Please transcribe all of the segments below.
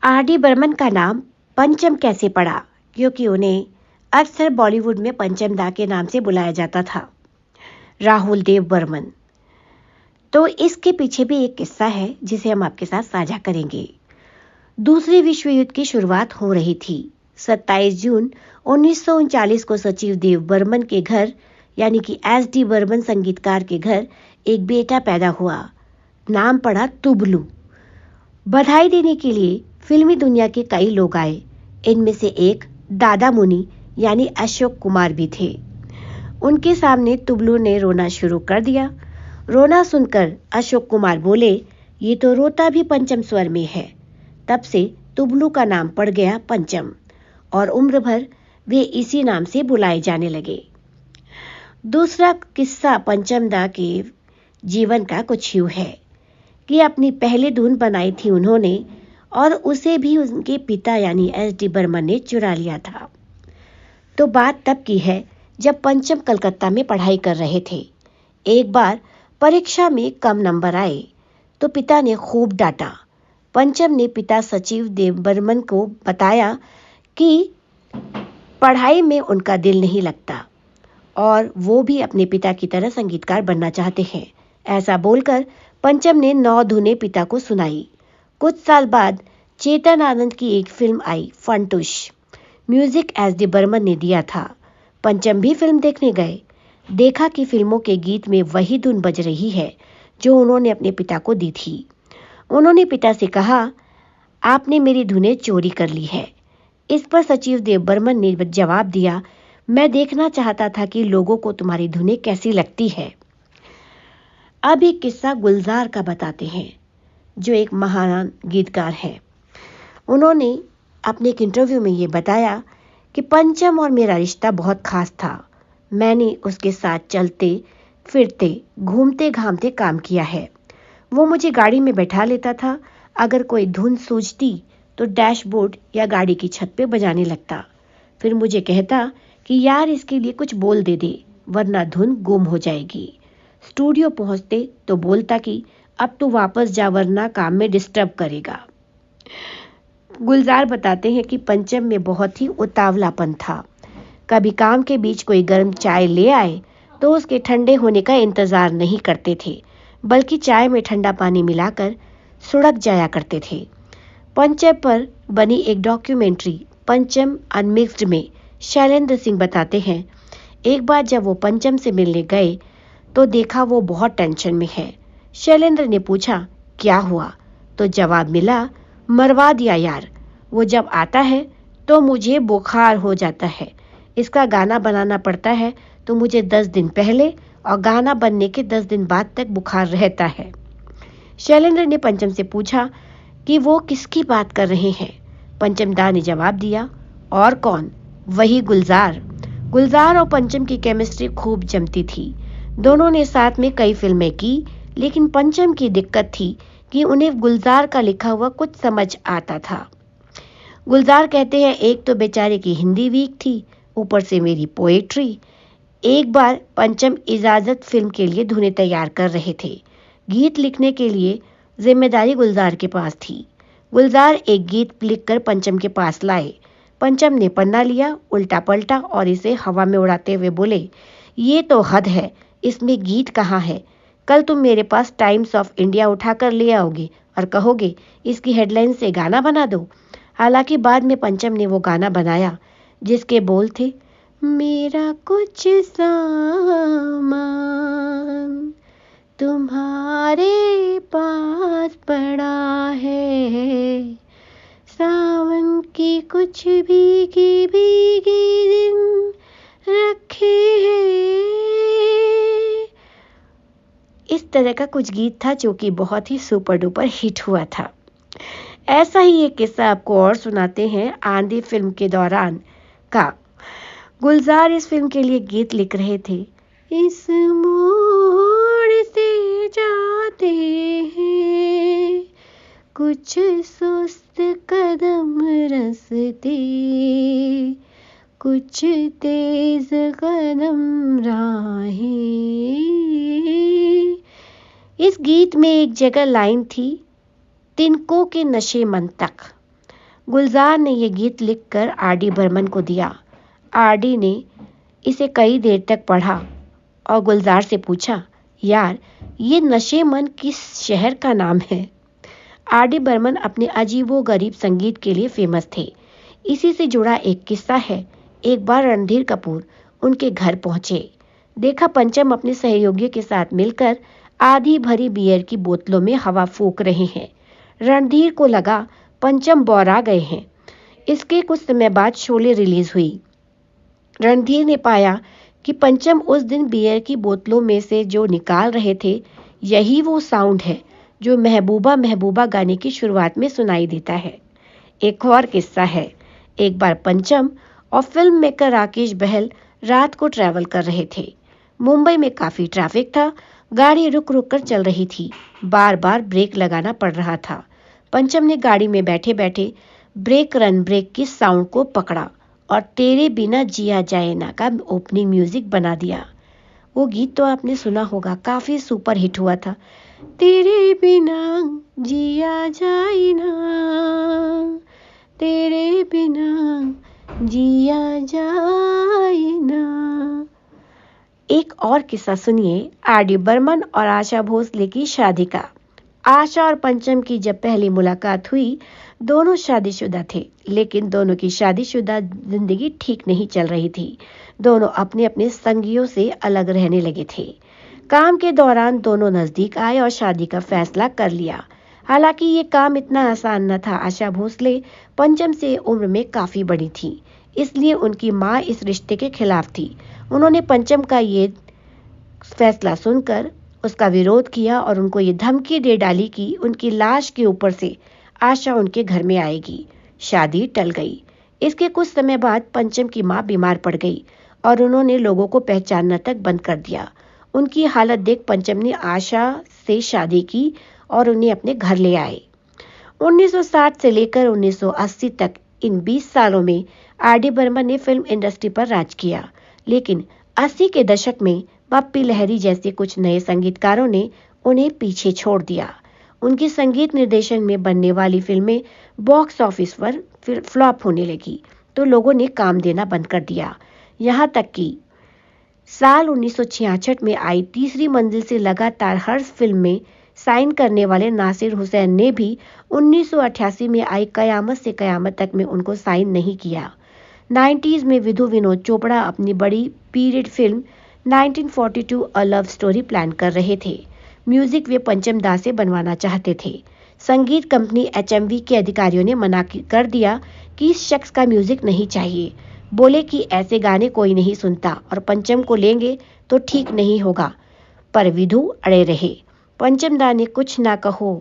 R D Burman का नाम पंचम कैसे पड़ा, क्योंकि उन्हें अक्सर बॉलीवुड में पंचम दा के नाम से बुलाया जाता था। राहुल देव बर्मन। तो इसके पीछे भी एक किस्सा है जिसे हम आपके साथ साझा करेंगे। दूसरे विश्व युद्ध की शुरुआत हो रही थी। 27 जून 1939 को सचिव देव बर्मन के घर यानी कि एस डी बर्मन संगीतकार के घर एक बेटा पैदा हुआ। नाम पड़ा तुबलू। बधाई देने के लिए फिल्मी दुनिया के कई लोग आए। इनमें से एक दादा मुनि यानी अशोक कुमार भी थे। उनके सामने तुबलू ने रोना शुरू कर दिया। रोना सुनकर अशोक कुमार बोले, ये तो रोता भी पंचम स्वर में है। तब से तुबलू का नाम पड़ गया पंचम और उम्र भर वे इसी नाम से बुलाए जाने लगे। दूसरा किस्सा पंचम दा के जीवन का कुछ यूं है कि अपनी पहली धुन बनाई थी उन्होंने और उसे भी उनके पिता यानी एस डी बर्मन ने चुरा लिया था। तो बात तब की है जब पंचम कलकत्ता में पढ़ाई कर रहे थे। एक बार परीक्षा में कम नंबर आए तो पिता ने खूब डांटा। पंचम ने पिता सचिव देव बर्मन को बताया कि पढ़ाई में उनका दिल नहीं लगता और वो भी अपने पिता की तरह संगीतकार बनना चाहते हैं। ऐसा बोलकर पंचम ने 9 धुनें पिता को सुनाई। कुछ साल बाद चेतन आनंद की एक फिल्म आई, Funtoosh. Music S D Burman ने दिया था। पंचम भी फिल्म देखने गए। देखा कि फिल्मों के गीत में वही धुन बज रही है जो उन्होंने अपने पिता को दी थी। उन्होंने पिता से कहा, आपने मेरी धुनें चोरी कर ली है। इस पर सचिव देव बर्मन ने जवाब दिया, मैं देखना चाहता था कि लोगों को तुम्हारी धुनें कैसी लगती है। अब एक किस्सा गुलजार का बताते हैं, जो एक महान गीतकार है। उन्होंने अपने एक इंटरव्यू में ये बताया कि पंचम और मेरा रिश्ता बहुत खास था। मैंने उसके साथ चलते फिरते घूमते घामते काम किया है। वो मुझे गाड़ी में बैठा लेता था। अगर कोई धुन सूझती तो डैशबोर्ड या गाड़ी की छत पे बजाने लगता। फिर मुझे कहता कि यार इसके लिए कुछ बोल दे वरना धुन गुम हो जाएगी। स्टूडियो पहुंचते तो बोलता कि अब तू वापस जा वरना काम में डिस्टर्ब करेगा। गुलजार बताते हैं कि पंचम में बहुत ही उतावलापन था। कभी काम के बीच कोई गर्म चाय ले आए तो उसके ठंडे होने का इंतजार नहीं करते थे, बल्कि चाय में ठंडा पानी मिलाकर सुड़क जाया करते थे। पंचम पर बनी एक डॉक्यूमेंट्री पंचम अनमिक्स्ड में शैलेंद्र सिंह बताते हैं, एक बार जब वो पंचम से मिलने गए तो देखा वो बहुत टेंशन में है। शैलेंद्र ने पूछा, क्या हुआ? तो जवाब मिला, मरवा दिया यार। वो जब आता है तो मुझे बुखार हो जाता है। इसका गाना बनाना पड़ता है तो मुझे 10 दिन पहले और गाना बनने के 10 दिन बाद तक बुखार रहता है। शैलेंद्र ने पंचम से पूछा कि वो किसकी बात कर रहे हैं। पंचम दा ने जवाब दिया, और कौन? वही गुलजार। गुलजार और पंचम की केमिस्ट्री खूब जमती थी। दोनों ने साथ में कई फिल्में की, लेकिन पंचम की दिक्कत थी कि उन्हें गुलजार का लिखा हुआ कुछ समझ आता था। गुलजार कहते हैं, एक तो बेचारे की हिंदी वीक थी, ऊपर से मेरी पोएट्री। एक बार पंचम इजाजत फिल्म के लिए धुनें तैयार कर रहे थे। गीत लिखने के लिए जिम्मेदारी गुलजार के पास थी। गुलजार एक गीत लिखकर पंचम के पास लाए। पंचम ने पन्ना लिया, उल्टा पलटा और इसे हवा में उड़ाते हुए बोले, ये तो हद है, इसमें गीत कहाँ है? कल तुम मेरे पास टाइम्स ऑफ इंडिया उठाकर ले आओगे और कहोगे इसकी हेडलाइन से गाना बना दो। हालांकि बाद में पंचम ने वो गाना बनाया जिसके बोल थे, मेरा कुछ सामान तुम्हारे पास पड़ा है, सावन की कुछ भीगी भीगी दिन रखे हैं। इस तरह का कुछ गीत था जो कि बहुत ही सुपर डुपर हिट हुआ था। ऐसा ही एक किस्सा आपको और सुनाते हैं आंधी फिल्म के दौरान का। गुलजार इस फिल्म के लिए गीत लिख रहे थे, इस मोड़ से जाते हैं कुछ सुस्त कदम रसते, कुछ तेज कदम राहें। इस गीत में एक जगह लाइन थी, तिनको के नशे मन तक। गुलजार ने ये गीत लिखकर आर.डी. बर्मन को दिया। आर.डी. ने इसे कई देर तक पढ़ा और गुलजार से पूछा, यार ये नशेमन किस शहर का नाम है? आर.डी. बर्मन अपने अजीबोगरीब संगीत के लिए फेमस थे। इसी से जुड़ा एक किस्सा है। एक बार रणधीर कपूर उनके घर पहुंचे। देखा पंचम अपने सहयोगियों के साथ मिलकर आधी भरी बियर की बोतलों में हवा फूंक रहे हैं। रणधीर को लगा पंचम बौरा गए हैं। इसके कुछ समय बाद शोले रिलीज हुई। रणधीर ने पाया कि पंचम उस दिन बियर की बोतलों में से जो निकाल रहे थे, यही वो साउंड है जो महबूबा महबूबा गाने की शुरुआत में सुनाई देता है। एक और किस्सा है। एक बार पंचम और फिल्म मेकर राकेश बहल रात को ट्रैवल कर रहे थे। मुंबई में काफी ट्रैफिक था। गाड़ी रुक रुक कर चल रही थी। बार बार ब्रेक लगाना पड़ रहा था। पंचम ने गाड़ी में बैठे बैठे ब्रेक रन ब्रेक की साउंड को पकड़ा और तेरे बिना जिया जाए ना का ओपनिंग म्यूजिक बना दिया। वो गीत तो आपने सुना होगा, काफी सुपर हिट हुआ था। तेरे बिना जिया जाए ना, तेरे बिना जिया जाए ना। एक और किस्सा सुनिए आर.डी. बर्मन और आशा भोसले की शादी का। आशा और पंचम की जब पहली मुलाकात हुई, दोनों शादीशुदा थे, लेकिन दोनों की शादीशुदा जिंदगी ठीक नहीं चल रही थी। दोनों अपने अपने संगियों से अलग रहने लगे थे। काम के दौरान दोनों नजदीक आए और शादी का फैसला कर लिया। हालांकि ये काम इतना आसान न था। आशा भोसले पंचम से उम्र में काफी बड़ी थी, इसलिए उनकी माँ इस रिश्ते के खिलाफ थी। उन्होंने पंचम का ये फैसला सुनकर उसका विरोध किया और उनको ये धमकी दे डाली कि उनकी लाश के ऊपर से आशा उनके घर में आएगी। शादी टल गई। इसके कुछ समय बाद पंचम की माँ बीमार पड़ गई और उन्होंने लोगों को पहचानना तक बंद कर दिया। उनकी हालत देख पंचम ने आशा से शादी की और उन्हें अपने घर ले आए। 1960 से लेकर 1980 तक इन 20 सालों में आर.डी. बर्मन ने फिल्म इंडस्ट्री पर राज किया, लेकिन 80 के दशक में पप्पी लहरी जैसे कुछ नए संगीतकारों ने उन्हें पीछे छोड़ दिया। उनकी संगीत निर्देशन में बनने वाली फिल्में बॉक्स ऑफिस पर फ्लॉप होने लगी तो लोगों ने काम देना बंद कर दिया। यहाँ तक कि साल 1966 में आई तीसरी मंजिल से लगातार हर फिल्म में साइन करने वाले नासिर हुसैन ने भी 1988 में आई कयामत से कयामत तक में उनको साइन नहीं किया। 90s में विधु विनोद चोपड़ा अपनी बड़ी period film 1942 a love story plan कर रहे थे। म्यूजिक वे पंचम दा से बनवाना चाहते थे। संगीत कंपनी HMV के अधिकारियों ने मना कर दिया कि इस शख्स का म्यूजिक नहीं चाहिए। बोले कि ऐसे गाने कोई नहीं सुनता और पंचम को लेंगे तो ठीक नहीं होगा। पर विधु अड़े रहे। पंचम दा ने कुछ ना कहो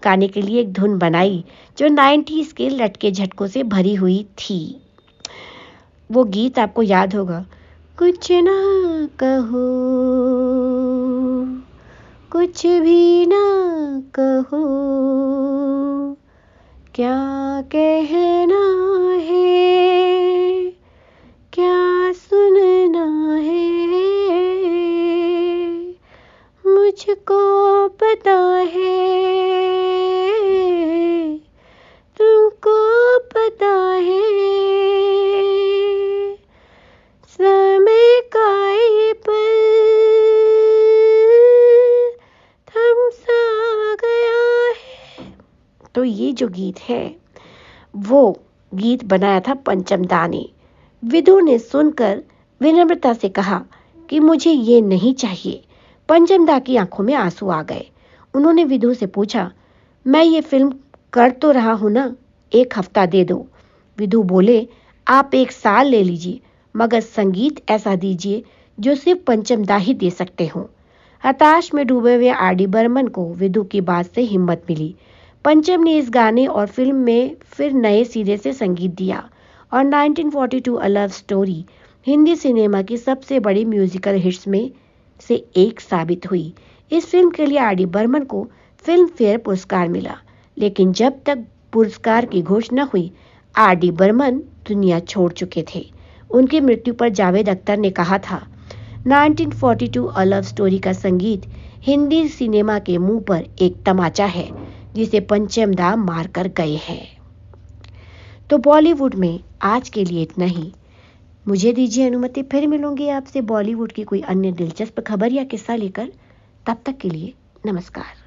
गाने के लिए एक धुन बनाई जो 90s के लटके झटकों से भरी हुई थी। वो गीत आपको याद होगा, कुछ ना कहो, कुछ भी ना कहो, क्या कहना है, क्या सुनना है, मुझको पता है, तुमको पता है, समय का ये पल थम सा गया है। तो ये जो गीत है वो गीत बनाया था पंचम दा ने। विधु ने सुनकर विनम्रता से कहा कि मुझे ये नहीं चाहिए। पंचम दा की आंखों में आंसू आ गए। उन्होंने विधु से पूछा, मैं ये फिल्म कर तो रहा हूं ना, 1 हफ्ता दे दो। विधु बोले, आप 1 साल ले लीजिए, मगर संगीत ऐसा दीजिए जो सिर्फ पंचम दा ही दे सकते हो। हताश में डूबे हुए आर.डी. बर्मन को विधु की बात से हिम्मत मिली। पंचम ने इस गाने और फिल्म में फिर नए सिरे से संगीत दिया और 1942 a love story Hindi cinema की सबसे बड़ी म्यूजिकल हिट्स में से एक साबित हुई। इस फिल्म के लिए आर.डी. बर्मन को फिल्म फेयर पुरस्कार मिला, लेकिन जब तक पुरस्कार की घोषणा हुई आर.डी. बर्मन दुनिया छोड़ चुके थे। उनकी मृत्यु पर जावेद अख्तर ने कहा था, 1942 अ लव स्टोरी का संगीत हिंदी सिनेमा के मुंह पर एक तमाचा है जिसे पंचम दा मार कर गए हैं। तो बॉलीवुड में आज के लिए इतना ही। मुझे दीजिए अनुमति, फिर मिलूंगी आपसे बॉलीवुड की कोई अन्य दिलचस्प खबर या किस्सा लेकर। तब तक के लिए नमस्कार।